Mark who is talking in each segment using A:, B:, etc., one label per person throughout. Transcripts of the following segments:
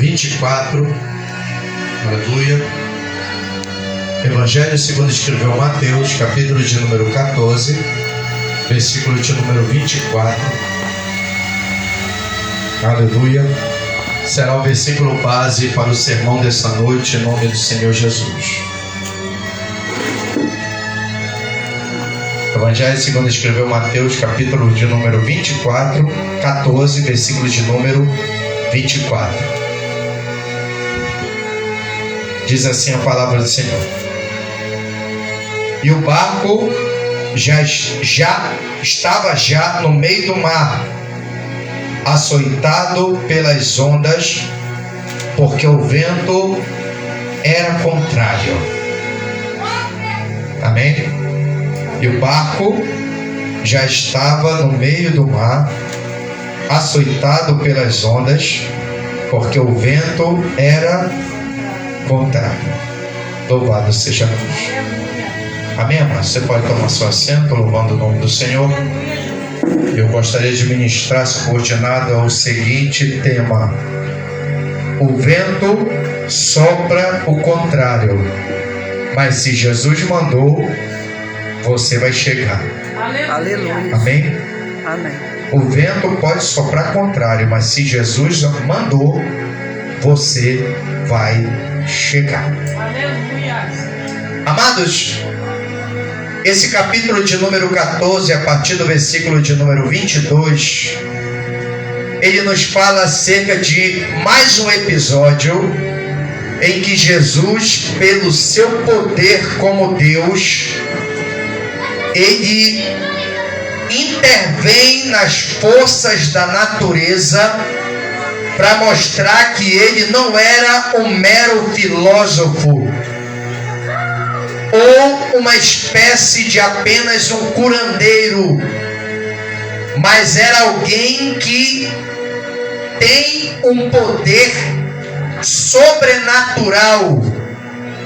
A: 24. Aleluia. Evangelho segundo escreveu Mateus, capítulo de número 14, versículo de número 24. Aleluia. Será o versículo base para o sermão dessa noite, em nome do Senhor Jesus. Evangelho segundo escreveu Mateus, capítulo de número 24, 14, versículo de número 24. Diz assim a palavra do Senhor: e o barco já estava no meio do mar, açoitado pelas ondas, porque o vento era contrário. Amém? E o barco já estava no meio do mar, açoitado pelas ondas, porque o vento era contrário. Louvado seja Deus. Amém, irmã? Você pode tomar seu assento, louvando o nome do Senhor. Eu gostaria de ministrar subordinado ao seguinte tema: o vento sopra o contrário, mas se Jesus mandou, você vai chegar.
B: Aleluia.
A: Amém?
B: Amém.
A: O vento pode soprar contrário, mas se Jesus mandou, você vai chegar.
B: Aleluia.
A: Amados, esse capítulo de número 14, a partir do versículo de número 22, ele nos fala acerca de mais um episódio em que Jesus, pelo seu poder como Deus, ele intervém nas forças da natureza para mostrar que ele não era um mero filósofo ou uma espécie de apenas um curandeiro, mas era alguém que tem um poder sobrenatural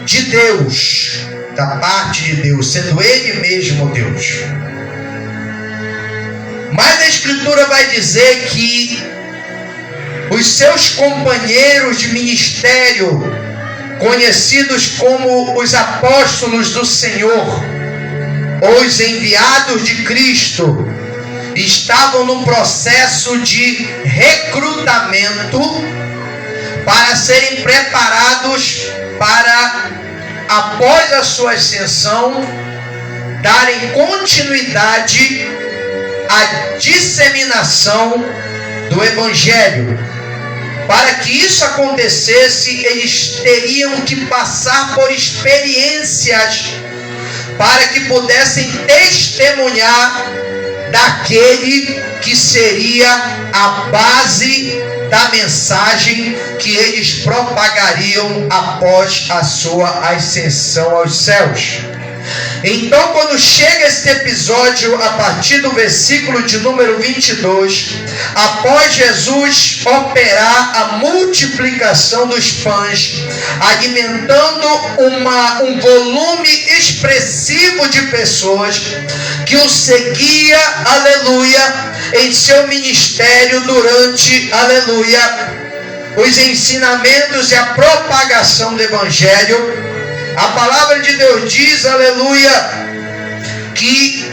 A: de Deus, da parte de Deus, sendo Ele mesmo Deus. Mas a Escritura vai dizer que os seus companheiros de ministério, conhecidos como os apóstolos do Senhor, ou os enviados de Cristo, estavam num processo de recrutamento para serem preparados para, após a sua ascensão, darem continuidade à disseminação do Evangelho. Para que isso acontecesse, eles teriam que passar por experiências para que pudessem testemunhar daquele que seria a base da mensagem que eles propagariam após a sua ascensão aos céus. Então, quando chega este episódio, a partir do versículo de número 22, após Jesus operar a multiplicação dos pães, alimentando um volume expressivo de pessoas que o seguia, aleluia, em seu ministério durante, aleluia, os ensinamentos e a propagação do Evangelho, a palavra de Deus diz, aleluia, que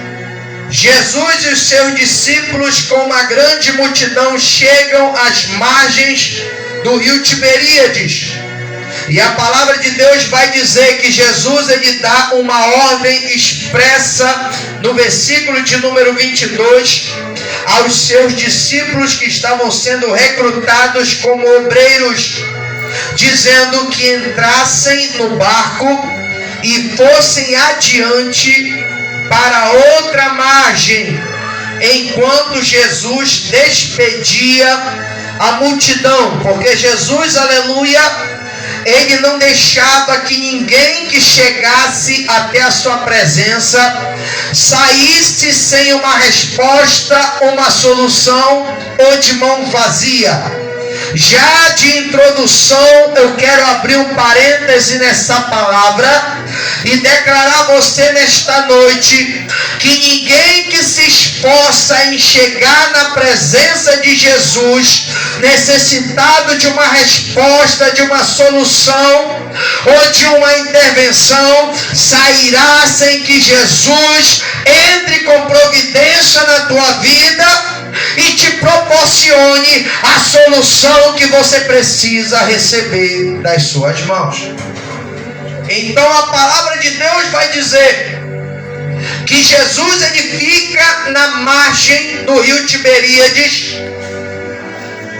A: Jesus e os seus discípulos com uma grande multidão chegam às margens do rio Tiberíades. E a palavra de Deus vai dizer que Jesus ele dá uma ordem expressa no versículo de número 22 aos seus discípulos que estavam sendo recrutados como obreiros, dizendo que entrassem no barco e fossem adiante para outra margem, enquanto Jesus despedia a multidão, porque Jesus, aleluia, ele não deixava que ninguém que chegasse até a sua presença saísse sem uma resposta, uma solução ou de mão vazia. Já de introdução, eu quero abrir um parêntese nessa palavra e declarar a você nesta noite que ninguém que se esforça em chegar na presença de Jesus, necessitado de uma resposta, de uma solução ou de uma intervenção, sairá sem que Jesus entre com providência na tua vida e te proporcione a solução que você precisa receber das suas mãos. Então a palavra de Deus vai dizer que Jesus ele fica na margem do rio Tiberíades,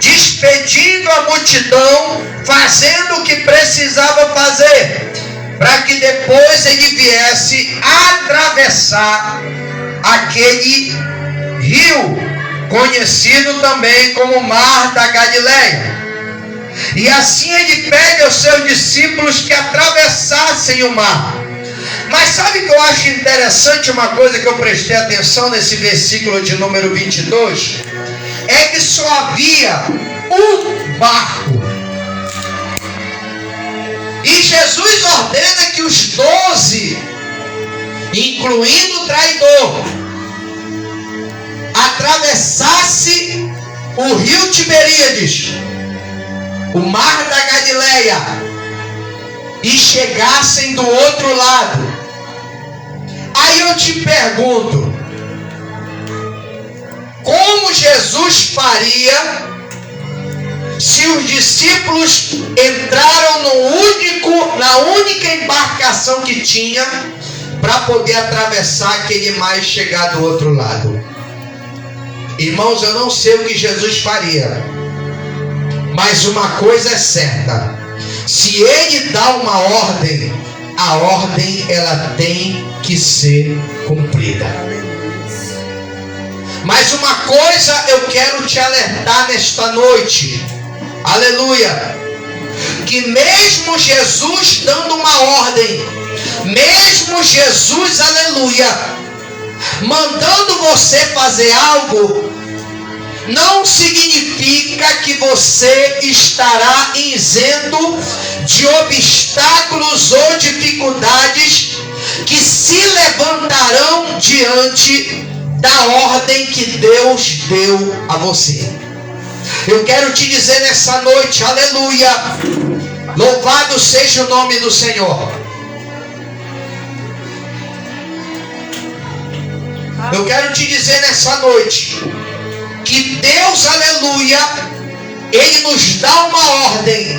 A: despedindo a multidão, fazendo o que precisava fazer, para que depois ele viesse atravessar aquele rio, conhecido também como Mar da Galileia. E assim ele pede aos seus discípulos que atravessassem o mar. Mas sabe o que eu acho interessante, uma coisa que eu prestei atenção nesse versículo de número 22? É que só havia um barco. E Jesus ordena que os 12, incluindo o traidor, atravessasse o rio Tiberíades, o Mar da Galileia, e chegassem do outro lado. Aí eu te pergunto, como Jesus faria se os discípulos entraram na única embarcação que tinha para poder atravessar aquele mar e chegar do outro lado? Irmãos, eu não sei o que Jesus faria, mas uma coisa é certa: se ele dá uma ordem, a ordem ela tem que ser cumprida. Mas uma coisa eu quero te alertar nesta noite, aleluia, que mesmo Jesus dando uma ordem, mesmo Jesus, aleluia, mandando você fazer algo, não significa que você estará isento de obstáculos ou dificuldades que se levantarão diante da ordem que Deus deu a você. Eu quero te dizer nessa noite, aleluia, louvado seja o nome do Senhor. Eu quero te dizer nessa noite que Deus, aleluia, Ele nos dá uma ordem,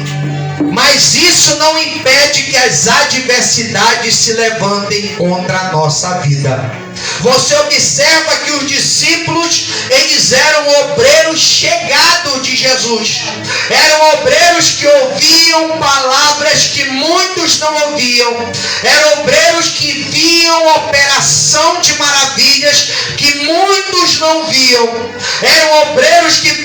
A: mas isso não impede que as adversidades se levantem contra a nossa vida. Você observa que os discípulos, eles eram obreiros chegados de Jesus. Eram obreiros que ouviam palavras que muitos não ouviam. Eram obreiros que viam operação de maravilhas que muitos não viam. Eram obreiros que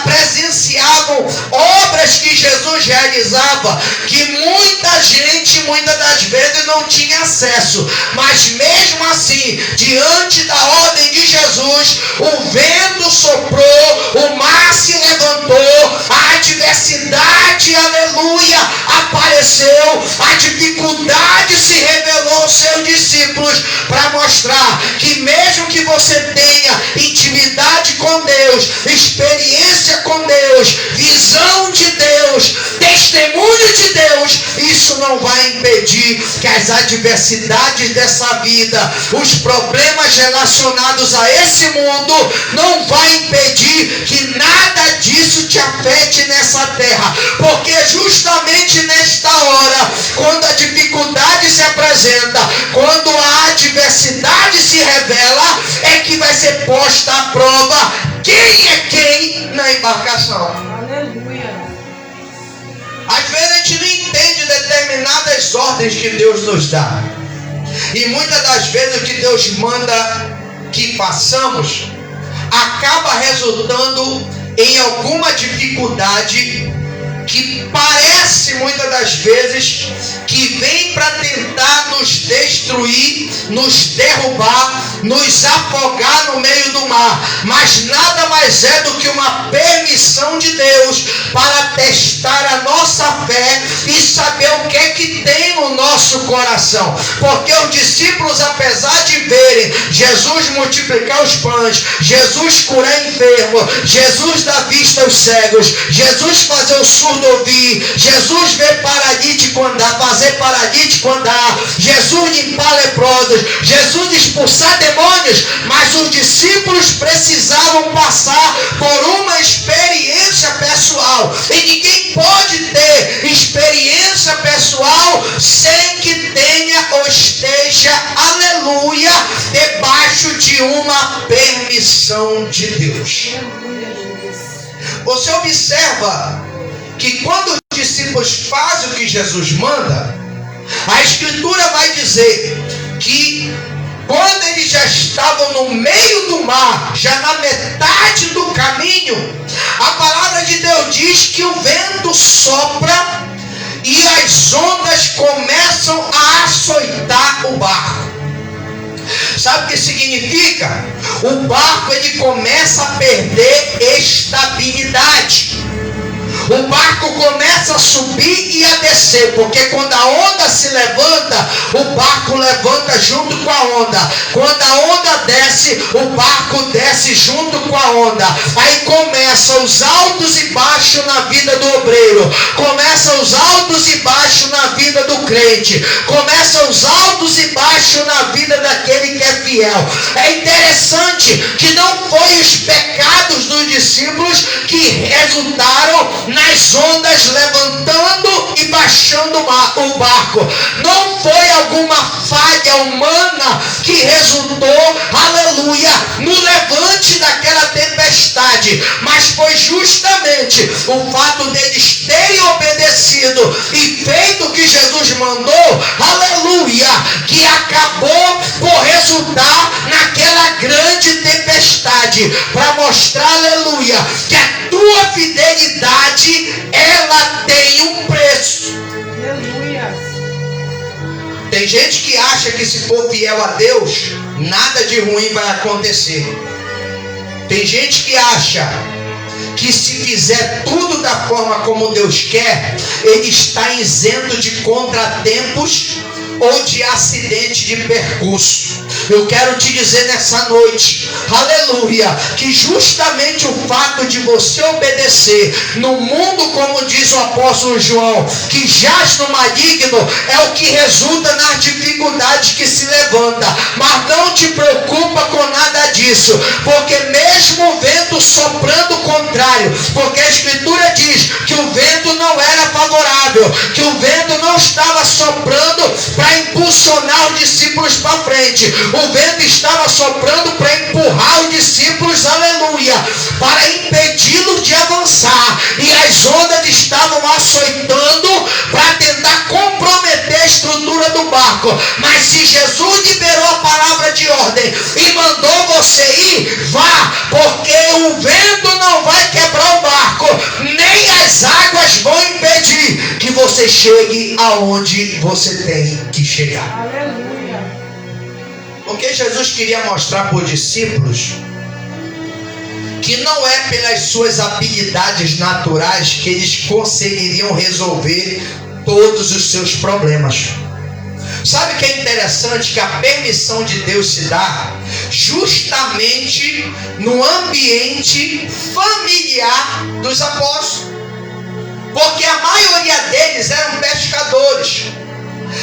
A: presenciavam obras que Jesus realizava, que muita gente, muitas das vezes, não tinha acesso. Mas mesmo assim, diante da ordem de Jesus, o vento soprou, o mar se levantou, a adversidade, aleluia, apareceu, a dificuldade se revelou aos seus discípulos, para mostrar que mesmo que você tenha intimidade com Deus, experiência com Deus, visão de Deus, testemunho de Deus, isso não vai impedir que as adversidades dessa vida, os problemas relacionados a esse mundo, não vai impedir que nada disso te afete nessa terra, porque justamente nesta hora, quando a dificuldade se apresenta, quando a adversidade se revela, é que vai ser posta à prova quem é quem na embarcação.
B: Aleluia.
A: Às vezes a gente não entende determinadas ordens que Deus nos dá, e muitas das vezes o que Deus manda que façamos acaba resultando em alguma dificuldade que parece muitas das vezes que vem para tentar nos destruir, nos derrubar, nos afogar no meio do mar, mas nada mais é do que uma permissão de Deus para testar a nossa nossa fé e saber o que é que tem no nosso coração. Porque os discípulos, apesar de verem Jesus multiplicar os pães, Jesus curar enfermo, Jesus dar vista aos cegos, Jesus fazer o surdo ouvir, Jesus ver paralítico andar, fazer paralítico andar, Jesus limpar leprosos, Jesus expulsar demônios, mas os discípulos precisavam passar por uma experiência pessoal. E ninguém pode ter experiência pessoal sem que tenha ou esteja, aleluia, debaixo de uma permissão de Deus. Você observa que quando os discípulos fazem o que Jesus manda, a Escritura vai dizer que quando eles já estavam no meio do mar, já na metade do caminho, a palavra de Deus diz que o vento sopra e as ondas começam a açoitar o barco. Sabe o que significa? O barco ele começa a perder estabilidade. O barco começa a subir e a descer, porque quando a onda se levanta, o barco levanta junto com a onda. Quando a onda desce, o barco desce junto com a onda. Aí começa os altos e baixos na vida do obreiro, começa os altos e baixos na vida do crente, começa os altos e baixos na vida daquele que é fiel. É interessante que não foi os pecados dos discípulos que resultaram nas ondas levantando e baixando o barco. Não foi alguma falha humana que resultou, aleluia, no levante daquela tempestade, mas foi justamente o fato deles terem obedecido e feito o que Jesus mandou, aleluia, que acabou por resultar naquela grande tempestade, para mostrar, aleluia, que a tua fidelidade, ela tem um preço.
B: Aleluia.
A: Tem gente que acha que se for fiel a Deus, nada de ruim vai acontecer. Tem gente que acha que se fizer tudo da forma como Deus quer, ele está isento de contratempos ou de acidente de percurso. Eu quero te dizer nessa noite, aleluia, que justamente o fato de você obedecer no mundo, como diz o apóstolo João, que jaz no maligno, é o que resulta nas dificuldades que se levanta. Mas não te preocupa com nada disso, porque mesmo o vento soprando contrário, porque a Escritura diz que o vento não era favorável, que o vento não estava soprando para impulsionar os discípulos para frente. O vento estava soprando para empurrar os discípulos, aleluia, para impedi-los de avançar. E as ondas estavam açoitando para tentar comprometer a estrutura do barco. Mas se Jesus liberou a palavra de ordem e mandou você ir, vá, porque o vento não vai quebrar o barco, nem as águas vão impedir que você chegue aonde você tem que chegar.
B: Aleluia.
A: Porque Jesus queria mostrar para os discípulos que não é pelas suas habilidades naturais que eles conseguiriam resolver todos os seus problemas. Sabe o que é interessante? Que a permissão de Deus se dá justamente no ambiente familiar dos apóstolos. Porque a maioria deles eram pescadores.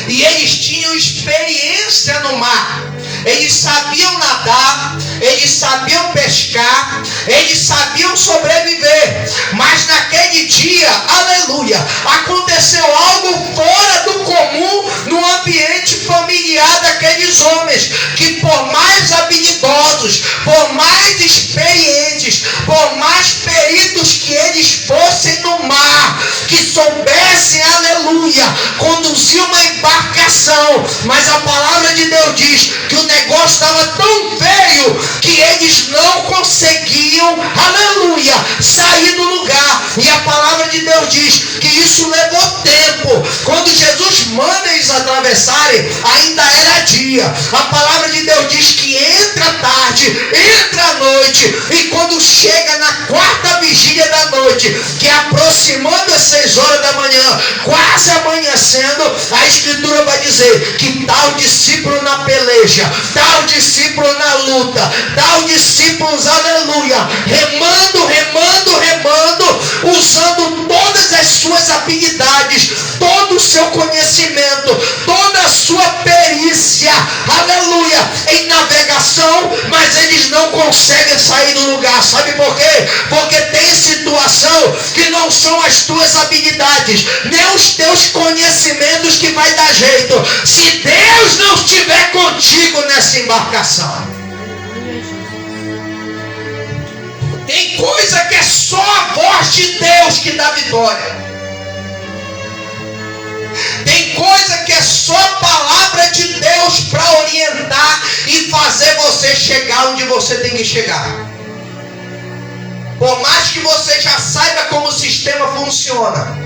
A: E eles tinham experiência no mar. Eles sabiam nadar, eles sabiam pescar, eles sabiam sobreviver. Mas naquele dia, aleluia, aconteceu algo fora do comum no ambiente familiar daqueles homens, que por mais habilidosos, por mais experientes, por mais peritos que eles fossem no mar, que soubessem, aleluia, conduzir uma embarcação, mas a palavra de Deus diz que o negócio estava tão feio que eles não conseguiam, aleluia, sair do lugar. E a palavra de Deus diz que isso levou tempo. Quando Jesus manda eles atravessarem, ainda era dia. A palavra de Deus diz que entra a tarde, entra a noite, e quando chega na quarta vigília da noite, que é aproximando as 6 horas da manhã, acontecendo, a Escritura vai dizer que tal discípulo na peleja, tal discípulo na luta, tal discípulos, aleluia, remando, usando todas as suas habilidades, todo o seu conhecimento, toda a sua perícia, aleluia, em navegação, mas eles não conseguem sair do lugar. Sabe por quê? Porque tem situação que não são as tuas habilidades, nem os teus conhecimentos que vai dar jeito, se Deus não estiver contigo nessa embarcação. Tem coisa que é só a voz de Deus que dá vitória. Tem coisa que é só a palavra de Deus para orientar e fazer você chegar onde você tem que chegar. Por mais que você já saiba como o sistema funciona,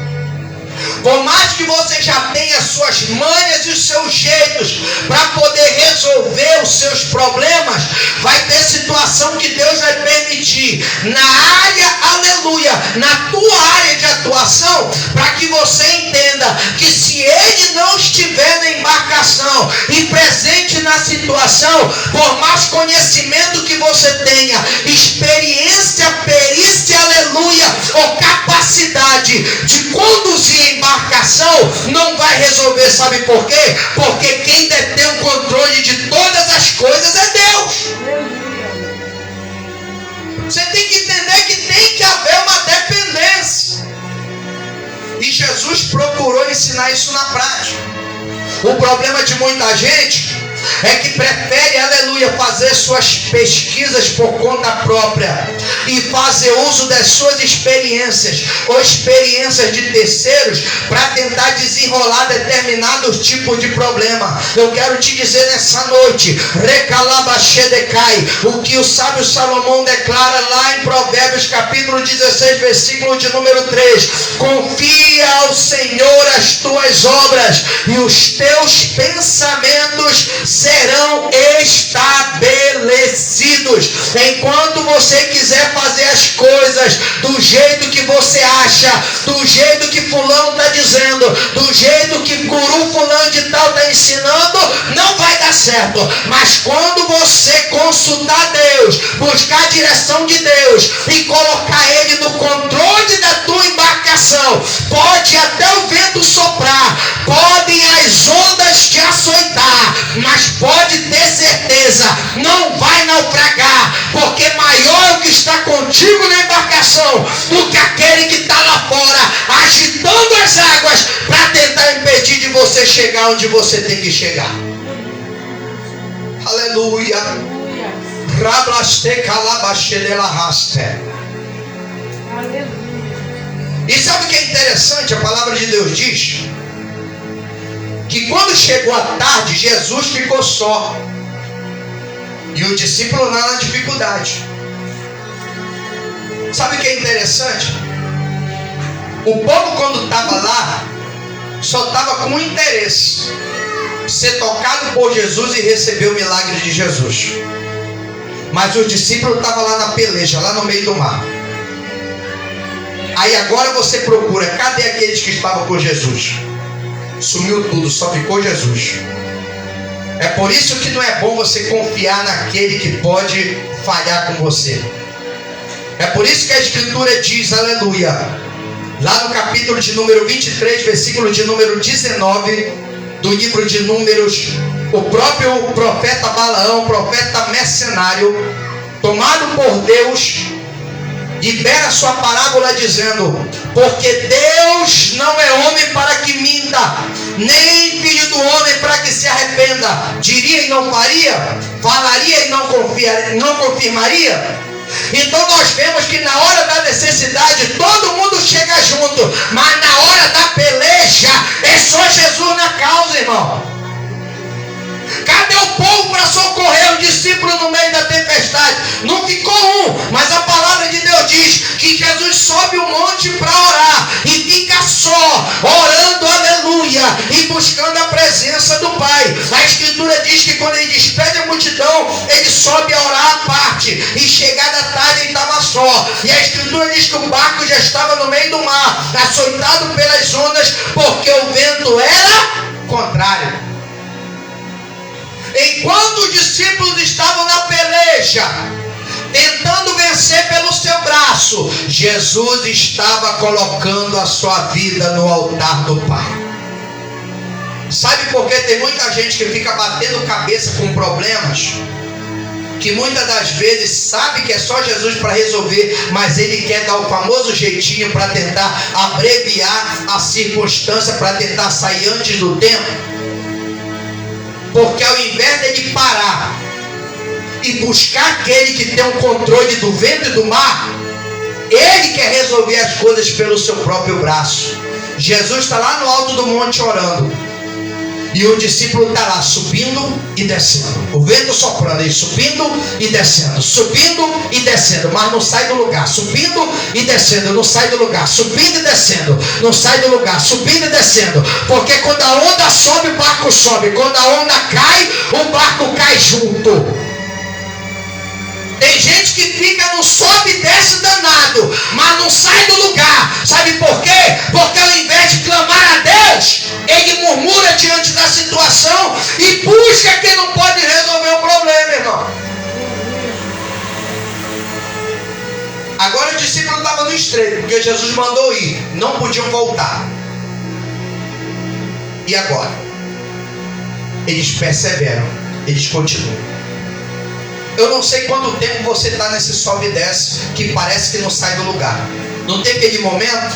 A: por mais que você já tenha suas manhas e os seus jeitos para poder resolver os seus problemas, vai ter situação que Deus vai permitir na área, aleluia, na tua área de atuação, para que você entenda que se Ele não estiver na embarcação e presente na situação, por mais conhecimento que você tenha, experiência, perícia, aleluia, ou capacidade de conduzir a embarcação, não vai resolver. Sabe por quê? Porque quem detém o controle de todas as coisas é Deus. Você tem que entender que tem que haver uma dependência. E Jesus procurou ensinar isso na prática. O problema de muita gente é que prefere, aleluia, fazer suas pesquisas por conta própria e fazer uso das suas experiências ou experiências de terceiros para tentar desenrolar determinados tipos de problema. Eu quero te dizer nessa noite, recalabachedecai, o que o sábio Salomão declara lá em Provérbios capítulo 16, versículo de número 3: confia ao Senhor as tuas obras e os teus pensamentos serão estabelecidos. Enquanto você quiser fazer as coisas do jeito que você acha, do jeito que fulano está dizendo, do jeito que guru fulano de tal está ensinando, não vai dar certo. Mas quando você consultar Deus, buscar a direção de Deus e colocar Ele no controle da tua embarcação, pode até o vento soprar, podem as ondas te açoitar, mas pode ter certeza, não vai naufragar, porque maior é o que está contigo na embarcação do que aquele que está lá fora agitando as águas para tentar impedir de você chegar onde você tem que chegar. Aleluia. E sabe o que é interessante? A palavra de Deus diz que quando chegou a tarde, Jesus ficou só e o discípulo lá na dificuldade. Sabe o que é interessante? O povo, quando estava lá, só estava com interesse ser tocado por Jesus e receber o milagre de Jesus. Mas o discípulo estava lá na peleja, lá no meio do mar. Aí agora você procura, cadê aqueles que estavam com Jesus? Sumiu tudo, só ficou Jesus. É por isso que não é bom você confiar naquele que pode falhar com você. É por isso que a Escritura diz, aleluia, lá no capítulo de número 23, versículo de número 19 do livro de Números, o próprio profeta Balaão, profeta mercenário, tomado por Deus, libera sua parábola dizendo: porque Deus não é homem para que minta, nem filho do homem para que se arrependa. Diria e não faria? Falaria e não confirmaria? Então nós vemos que na hora da necessidade todo mundo chega junto, mas na hora da peleja é só Jesus na causa, irmão. Cadê o povo para socorrer o discípulo no meio da tempestade? Não ficou um, mas a palavra de Deus diz que Jesus sobe o monte para orar e fica só, orando, aleluia, e buscando a presença do Pai. A Escritura diz que quando ele despede a multidão, ele sobe a orar à parte, e chegada a tarde ele estava só. maior. E a Escritura diz que o barco já estava no meio do mar, açoitado pelas ondas, porque o vento era contrário. Enquanto os discípulos estavam na peleja, tentando vencer pelo seu braço, Jesus estava colocando a sua vida no altar do Pai. Sabe por que tem muita gente que fica batendo cabeça com problemas, que muitas das vezes sabe que é só Jesus para resolver, mas ele quer dar o famoso jeitinho para tentar abreviar a circunstância, para tentar sair antes do tempo? Porque ao invés dele parar e buscar aquele que tem o controle do vento e do mar, ele quer resolver as coisas pelo seu próprio braço. Jesus está lá no alto do monte orando, e o discípulo está lá subindo e descendo, o vento soprando, ele subindo e descendo, mas não sai do lugar, subindo e descendo, não sai do lugar, subindo e descendo, não sai do lugar, subindo e descendo, porque quando a onda sobe, o barco sobe, quando a onda cai, o barco cai junto. Tem gente que fica no sobe e desce danado, mas não sai do lugar. Sabe por quê? Porque ao invés de clamar a Deus, ele murmura diante da situação e busca quem não pode resolver o problema, irmão. Agora o discípulo estava no estreito, porque Jesus mandou ir, não podiam voltar. E agora? Eles perseveram, eles continuam. Eu não sei quanto tempo você está nesse sobe e desce, que parece que não sai do lugar. Não tem aquele momento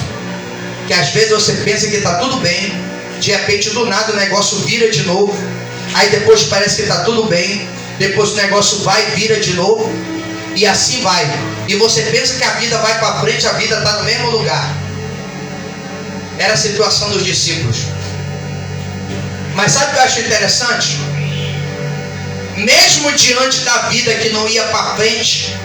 A: que às vezes você pensa que está tudo bem, de repente do nada o negócio vira de novo, aí depois parece que está tudo bem, depois o negócio vai e vira de novo, e assim vai. E você pensa que a vida vai para frente, a vida está no mesmo lugar. Era a situação dos discípulos. Mas sabe o que eu acho interessante? Mesmo diante da vida que não ia para frente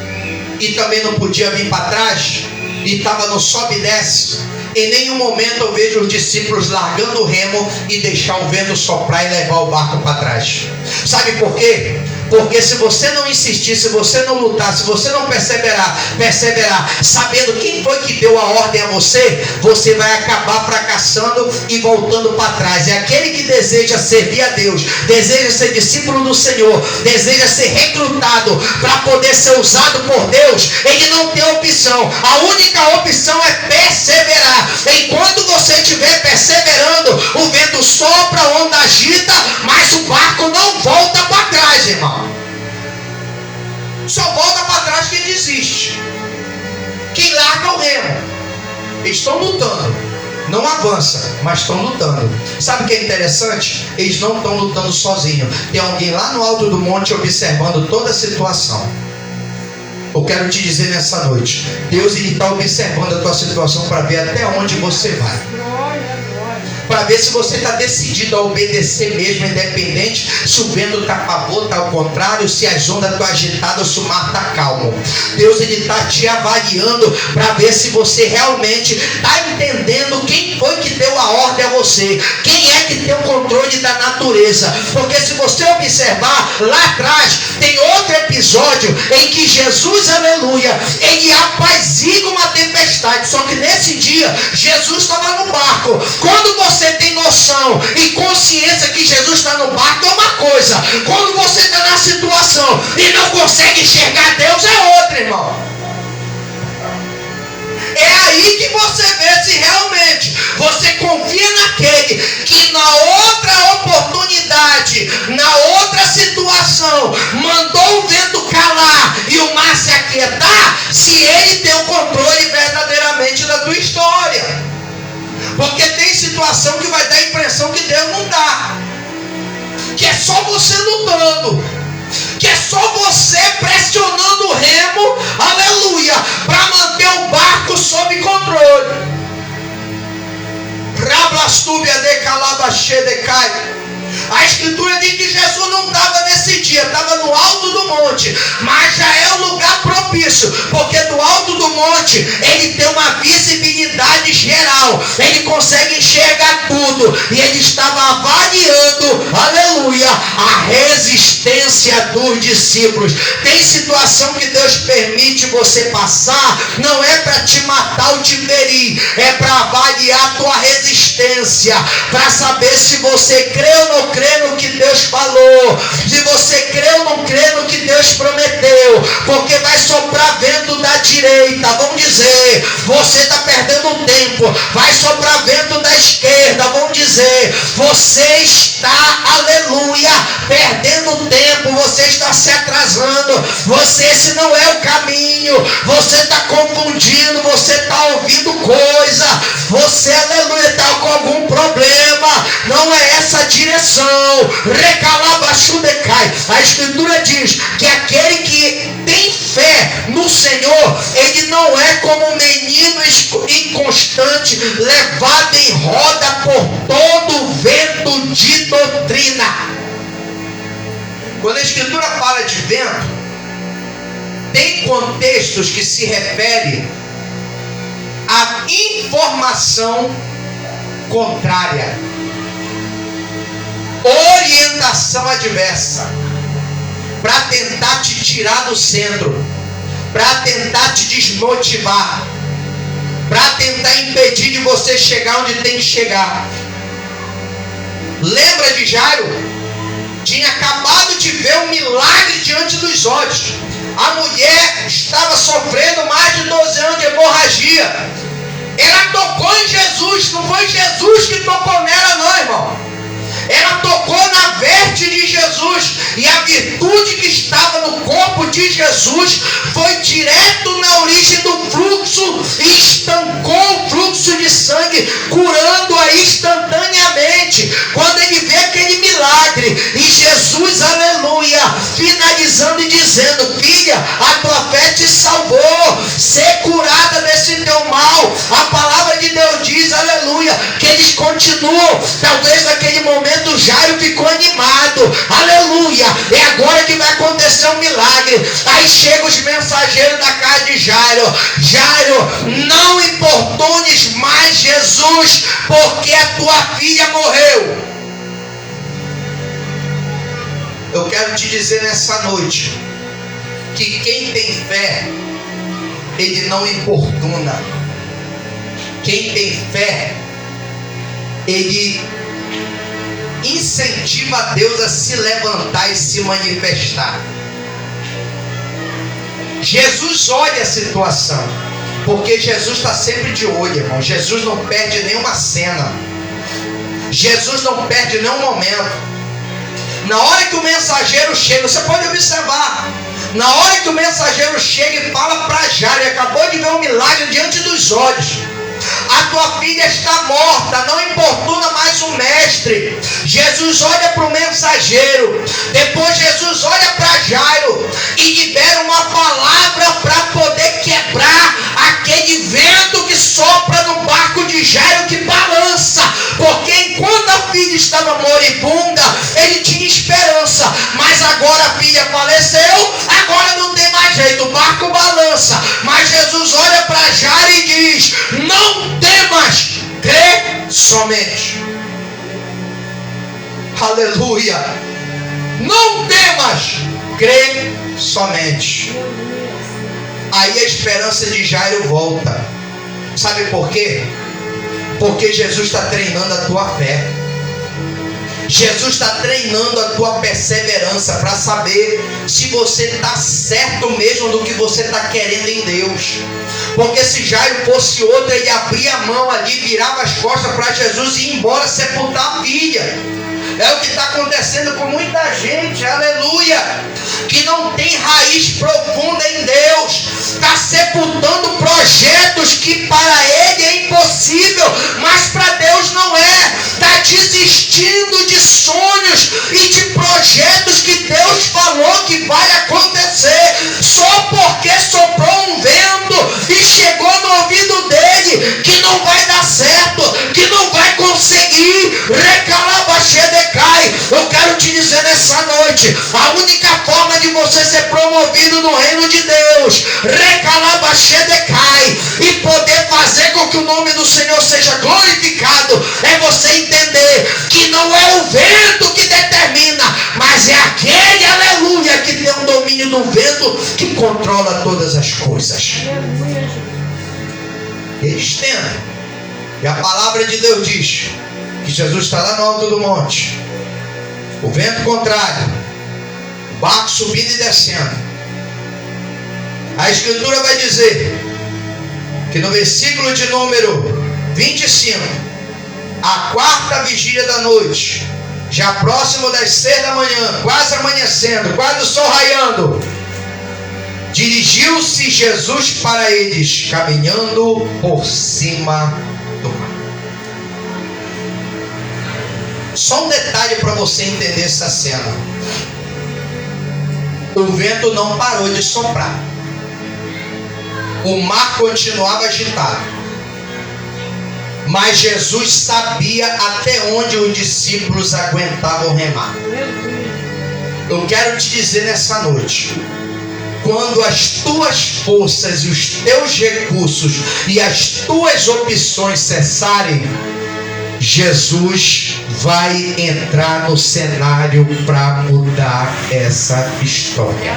A: e também não podia vir para trás, e estava no sobe e desce, em nenhum momento eu vejo os discípulos largando o remo e deixar o vento soprar e levar o barco para trás. Sabe por quê? Porque se você não insistir, se você não lutar, se você não perseverar, sabendo quem foi que deu a ordem a você, você vai acabar fracassando e voltando para trás. É aquele que deseja servir a Deus, deseja ser discípulo do Senhor, deseja ser recrutado para poder ser usado por Deus, ele não tem opção. A única opção é perseverar. Enquanto você estiver perseverando, o vento sopra, a onda agita, mas o barco não volta para trás, irmão. Só volta para trás quem desiste, quem larga o remo. Eles estão lutando, não avança, mas estão lutando. Sabe o que é interessante? Eles não estão lutando sozinhos. Tem alguém lá no alto do monte observando toda a situação. Eu quero te dizer nessa noite, Deus está observando a tua situação para ver até onde você vai, para ver se você está decidido a obedecer mesmo, independente se o vento está a favor, está ao contrário, se as ondas estão agitadas, se o mar está calmo. Deus está te avaliando para ver se você realmente está entendendo quem foi que deu a ordem a você, quem é que tem o controle da natureza. Porque se você observar lá atrás, tem outro episódio em que Jesus, aleluia, ele apazigua uma tempestade. Só que nesse dia Jesus estava no barco. Quando você tem noção e consciência que Jesus está no barco é uma coisa, quando você está na situação e não consegue enxergar Deus é outra, irmão. É aí que você vê se realmente você confia naquele que na outra oportunidade, na outra situação, mandou o vento calar e o mar se aquietar, se ele tem o controle verdadeiramente da tua história. Porque tem situação que vai dar a impressão que Deus não dá, que é só você lutando, que é só você pressionando o remo, aleluia, para manter o barco sob controle. A Escritura diz que Jesus não estava nesse dia, estava no alto do monte, mas já é um lugar propício, porque do alto do monte ele tem uma visibilidade geral, ele consegue enxergar tudo, e ele estava avaliando, aleluia, a resistência dos discípulos. Tem situação que Deus permite você passar, não é para te matar ou te ferir, é para avaliar a tua resistência, para saber se você crê ou não crê no que Deus falou, se você crê ou não crê no que Deus prometeu, porque vai soprar vento da direita, vamos dizer, você está perdendo tempo, vai soprar vento da esquerda, vamos dizer, você está, aleluia, perdendo tempo, você está se atrasando, esse não é o caminho, você está confundindo, você está ouvindo coisa, você, aleluia, está com algum problema, não é essa a direção. Recalabachudecai. A Escritura diz que aquele que tem fé no Senhor, ele não é como um menino inconstante, levado em roda por todo vento de doutrina. Quando a Escritura fala de vento, tem contextos que se referem à informação contrária, orientação adversa, para tentar te tirar do centro, para tentar te desmotivar, para tentar impedir de você chegar onde tem que chegar. Lembra de Jairo? Tinha acabado de ver um milagre diante dos olhos. A mulher estava sofrendo mais de 12 anos de hemorragia. Ela tocou em Jesus, não foi Jesus que tocou nela não, irmão. Ela tocou na veste de Jesus, e a virtude que estava no corpo de Jesus foi direto na origem do fluxo e estancou o fluxo de sangue, curando-a instantaneamente. Quando ele vê aquele milagre, e Jesus, aleluia, finalizando e dizendo: filha, a tua fé te salvou, ser curada desse teu mal. A palavra de Deus diz, aleluia, que eles continuam. Talvez naquele momento Jairo ficou animado, aleluia, é agora que vai acontecer um milagre. Aí chegam os mensageiros da casa de Jairo: Jairo, não importunes mais Jesus, porque a tua filha morreu. Eu quero te dizer nessa noite que quem tem fé, ele não importuna. Quem tem fé, ele incentiva a Deus a se levantar e se manifestar. Jesus olha a situação, porque Jesus está sempre de olho, irmão. Jesus não perde nenhuma cena, Jesus não perde nenhum momento. Na hora que o mensageiro chega, você pode observar, na hora que o mensageiro chega e fala para Jairo, ele acabou de ver um milagre diante dos olhos: a tua filha está morta, não importuna mais o mestre. Jesus olha para o mensageiro, depois Jesus olha para Jairo e libera uma palavra para poder quebrar aquele vento que sopra no barco de Jairo, que balança, porque enquanto a filha estava moribunda, ele tinha esperança, mas agora a filha faleceu, agora não tem mais jeito, o barco balança. Mas Jesus olha para Jairo e diz: não temas, crê somente. Aleluia. Não temas, crê somente. Aí a esperança de Jairo volta. Sabe por quê? Porque Jesus está treinando a tua fé. Jesus está treinando a tua perseverança para saber se você está certo mesmo do que você está querendo em Deus. Porque se Jairo fosse outro, ele abria a mão ali, virava as costas para Jesus e ia embora sepultar a filha. É o que está acontecendo com muita gente, aleluia, que não tem raiz profunda em Deus, está sepultando projetos que para ele é impossível, mas para Deus não é. Está desistindo de sonhos e de projetos que Deus falou que vai acontecer, só porque soprou um vento e chegou no ouvido dele que não vai dar certo, que não vai conseguir. Recalabachedecai. Eu envolvido no reino de Deus, recalabaxedecai, e poder fazer com que o nome do Senhor seja glorificado, é você entender que não é o vento que determina, mas é aquele, aleluia, que tem o domínio do vento, que controla todas as coisas. Estenda. E a palavra de Deus diz que Jesus está lá no alto do monte, o vento contrário, o barco subindo e descendo. A Escritura vai dizer que no versículo de número 25, a quarta vigília da noite, já próximo das 6 da manhã, quase amanhecendo, quase o sol raiando, dirigiu-se Jesus para eles, caminhando por cima do mar. Só um detalhe para você entender essa cena. O vento não parou de soprar. O mar continuava agitado. Mas Jesus sabia até onde os discípulos aguentavam remar. Eu quero te dizer nessa noite, quando as tuas forças e os teus recursos e as tuas opções cessarem, Jesus vai entrar no cenário para mudar essa história.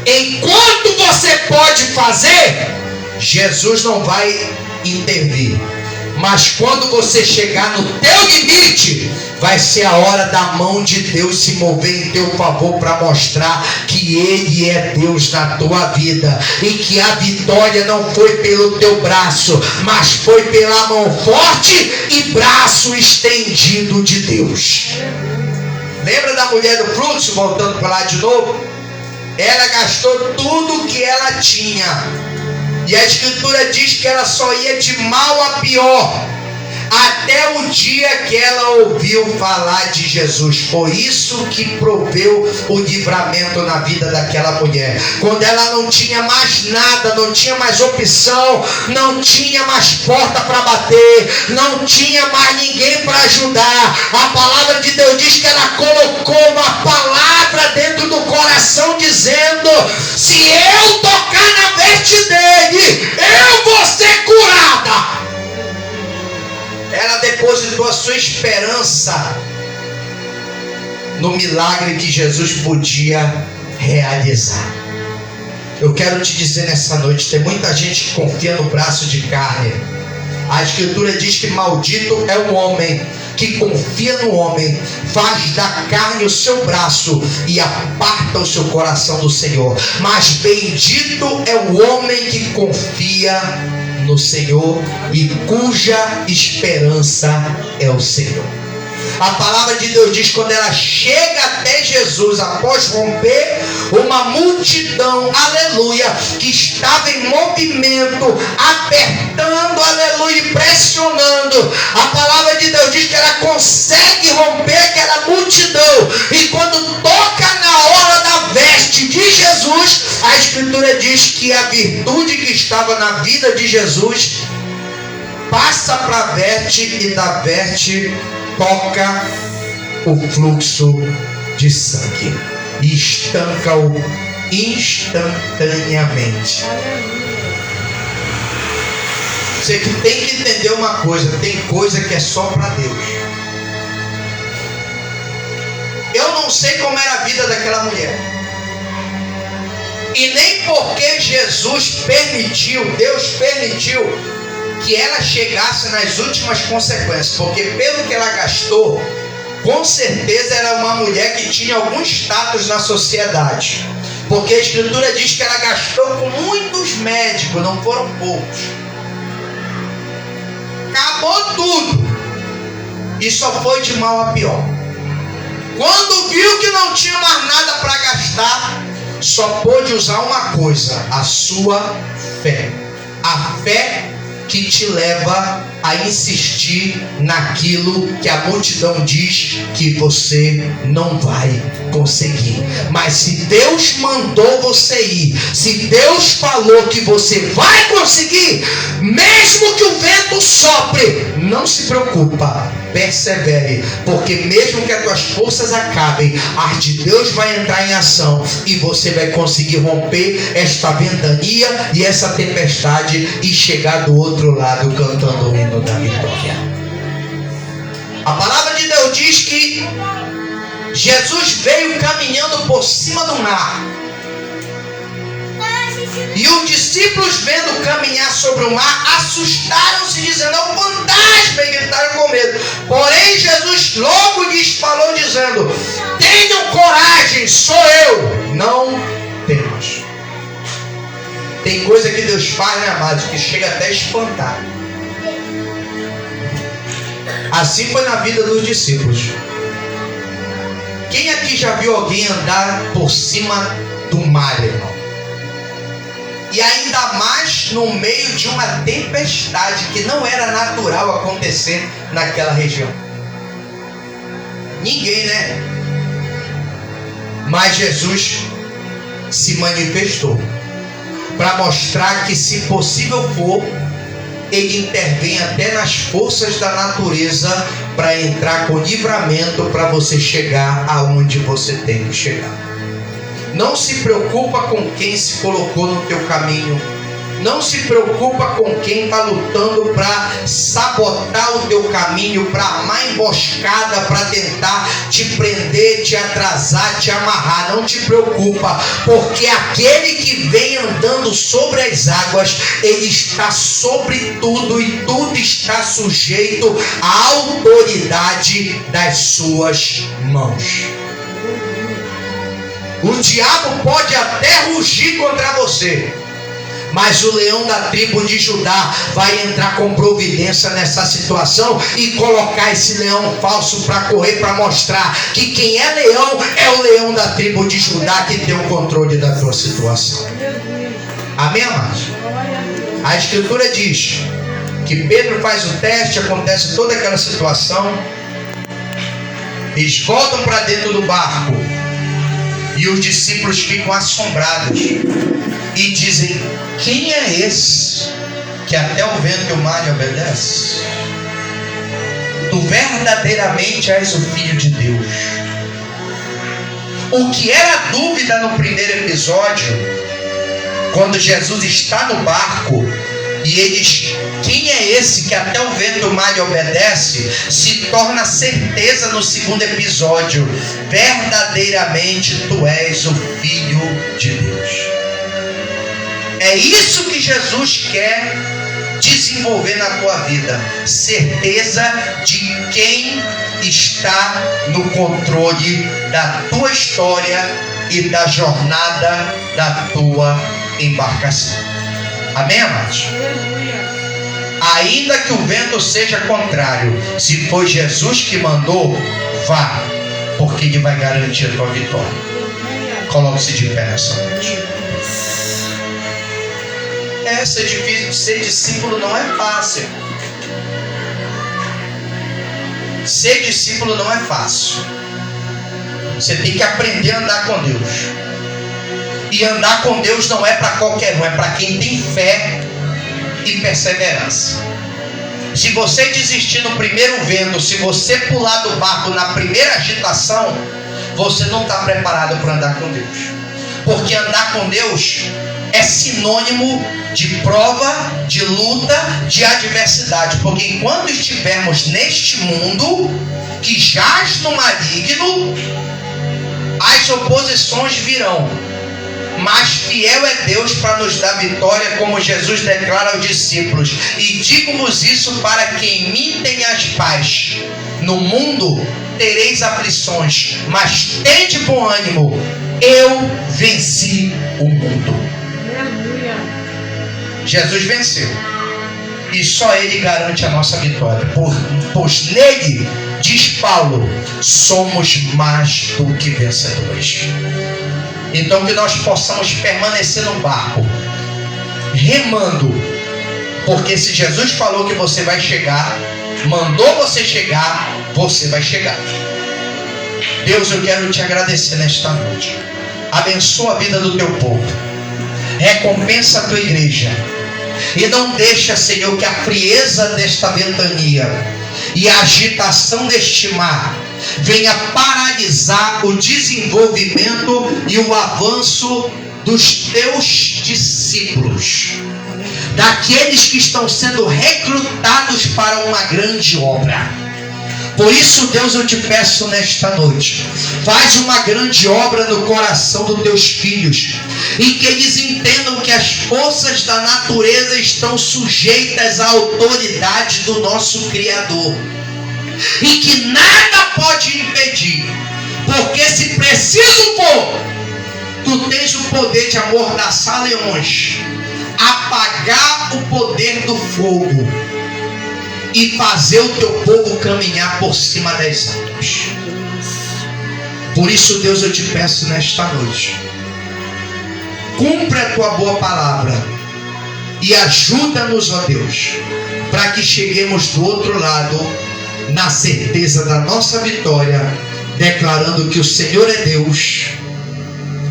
A: Enquanto você pode fazer, Jesus não vai intervir. Mas quando você chegar no teu limite, vai ser a hora da mão de Deus se mover em teu favor para mostrar que Ele é Deus na tua vida. E que a vitória não foi pelo teu braço, mas foi pela mão forte e braço estendido de Deus. Lembra da mulher do fluxo, voltando para lá de novo? Ela gastou tudo que ela tinha. E a Escritura diz que ela só ia de mal a pior, até o dia que ela ouviu falar de Jesus. Foi isso que proveu o livramento na vida daquela mulher. Quando ela não tinha mais nada, não tinha mais opção, não tinha mais porta para bater, não tinha mais ninguém para ajudar, a palavra de Deus diz que ela colocou uma palavra dentro do coração, dizendo: se eu tocar na veste dele, eu vou ser curada. Ela depositou a sua esperança no milagre que Jesus podia realizar. Eu quero te dizer nessa noite, tem muita gente que confia no braço de carne. A Escritura diz que maldito é o homem que confia no homem, faz da carne o seu braço e aparta o seu coração do Senhor. Mas bendito é o homem que confia no Senhor e cuja esperança é o Senhor. A palavra de Deus diz, quando ela chega até Jesus, após romper uma multidão, aleluia, que estava em movimento, apertando, aleluia, e pressionando, a palavra de Deus diz que ela consegue romper aquela multidão, e quando toca na hora da veste de Jesus, a Escritura diz que a virtude que estava na vida de Jesus passa para a veste, e da veste toca o fluxo de sangue e estanca-o instantaneamente. Você que tem que entender uma coisa: tem coisa que é só para Deus. Eu não sei como era a vida daquela mulher, e nem porque Jesus permitiu, Deus permitiu que ela chegasse nas últimas consequências, porque pelo que ela gastou, com certeza era uma mulher que tinha algum status na sociedade, porque a Escritura diz que ela gastou com muitos médicos, não foram poucos. Acabou tudo e só foi de mal a pior. Quando viu que não tinha mais nada para gastar, só pôde usar uma coisa: a sua fé. A fé que te leva a insistir naquilo que a multidão diz que você não vai conseguir. Mas se Deus mandou você ir, se Deus falou que você vai conseguir, mesmo que o vento sofre, não se preocupa, persevere, porque mesmo que as tuas forças acabem, a arte de Deus vai entrar em ação e você vai conseguir romper esta ventania e essa tempestade e chegar do outro lado cantando o hino da vitória. A palavra de Deus diz que Jesus veio caminhando por cima do mar. E os discípulos, vendo caminhar sobre o mar, assustaram-se, dizendo: é um fantasma, e gritaram com medo. Porém, Jesus logo lhes falou, dizendo: tenham coragem, sou eu, não temas. Tem coisa que Deus faz, né, amados, que chega até a espantar. Assim foi na vida dos discípulos. Quem aqui já viu alguém andar por cima do mar, irmão? E ainda mais no meio de uma tempestade que não era natural acontecer naquela região. Ninguém, né? Mas Jesus se manifestou para mostrar que, se possível for, Ele intervém até nas forças da natureza para entrar com livramento para você chegar aonde você tem que chegar. Não se preocupa com quem se colocou no teu caminho. Não se preocupa com quem está lutando para sabotar o teu caminho, para armar emboscada, para tentar te prender, te atrasar, te amarrar. Não te preocupa, porque aquele que vem andando sobre as águas, ele está sobre tudo e tudo está sujeito à autoridade das suas mãos. O diabo pode até rugir contra você, mas o leão da tribo de Judá vai entrar com providência nessa situação e colocar esse leão falso para correr, para mostrar que quem é leão é o leão da tribo de Judá, que tem o controle da tua situação. Amém, amados? A Escritura diz que Pedro faz o teste, acontece toda aquela situação, eles voltam para dentro do barco. E os discípulos ficam assombrados e dizem: quem é esse que até o vento e o mar lhe obedece? Tu verdadeiramente és o Filho de Deus. O que era dúvida no primeiro episódio, quando Jesus está no barco e eles: quem é esse que até o vento e o mar lhe obedece? Se torna certeza no segundo episódio: verdadeiramente tu és o Filho de Deus. É isso que Jesus quer desenvolver na tua vida: certeza de quem está no controle da tua história e da jornada da tua embarcação. Amém, amados? Ainda que o vento seja contrário, se foi Jesus que mandou, vá, porque Ele vai garantir a tua vitória. Coloque-se de pé nessa noite. Ser discípulo não é fácil. Ser discípulo não é fácil. Você tem que aprender a andar com Deus. E andar com Deus não é para qualquer um, é para quem tem fé e perseverança. Se você desistir no primeiro vento, se você pular do barco na primeira agitação, você não está preparado para andar com Deus. Porque andar com Deus é sinônimo de prova, de luta, de adversidade. Porque enquanto estivermos neste mundo que jaz no maligno, as oposições virão. Mas fiel é Deus para nos dar vitória, como Jesus declara aos discípulos: e digo-vos isso para que em mim tenhas paz. No mundo tereis aflições, mas tende bom ânimo, eu venci o mundo. Jesus venceu, e só Ele garante a nossa vitória, pois nele, diz Paulo, somos mais do que vencedores. Então que nós possamos permanecer no barco, remando, porque se Jesus falou que você vai chegar, mandou você chegar, você vai chegar. Deus, eu quero te agradecer nesta noite. Abençoa a vida do teu povo, recompensa a tua igreja, E não deixa, Senhor, que a frieza desta ventania e a agitação deste mar venha paralisar o desenvolvimento e o avanço dos teus discípulos, daqueles que estão sendo recrutados para uma grande obra. Por isso, Deus, eu te peço nesta noite, faz uma grande obra no coração dos teus filhos, e que eles entendam que as forças da natureza estão sujeitas à autoridade do nosso Criador, e que nada pode impedir, porque se preciso for, tu tens o poder de amordaçar leões, apagar o poder do fogo e fazer o teu povo caminhar por cima das águas. Por isso, Deus, eu te peço nesta noite, cumpre a tua boa palavra e ajuda-nos, ó Deus, para que cheguemos do outro lado na certeza da nossa vitória, declarando que o Senhor é Deus,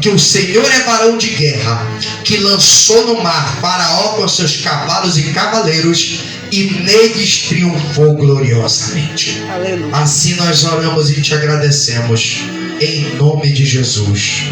A: que o Senhor é varão de guerra, que lançou no mar Faraó com seus cavalos e cavaleiros, e neles triunfou gloriosamente.
B: Aleluia.
A: Assim nós oramos e te agradecemos, em nome de Jesus.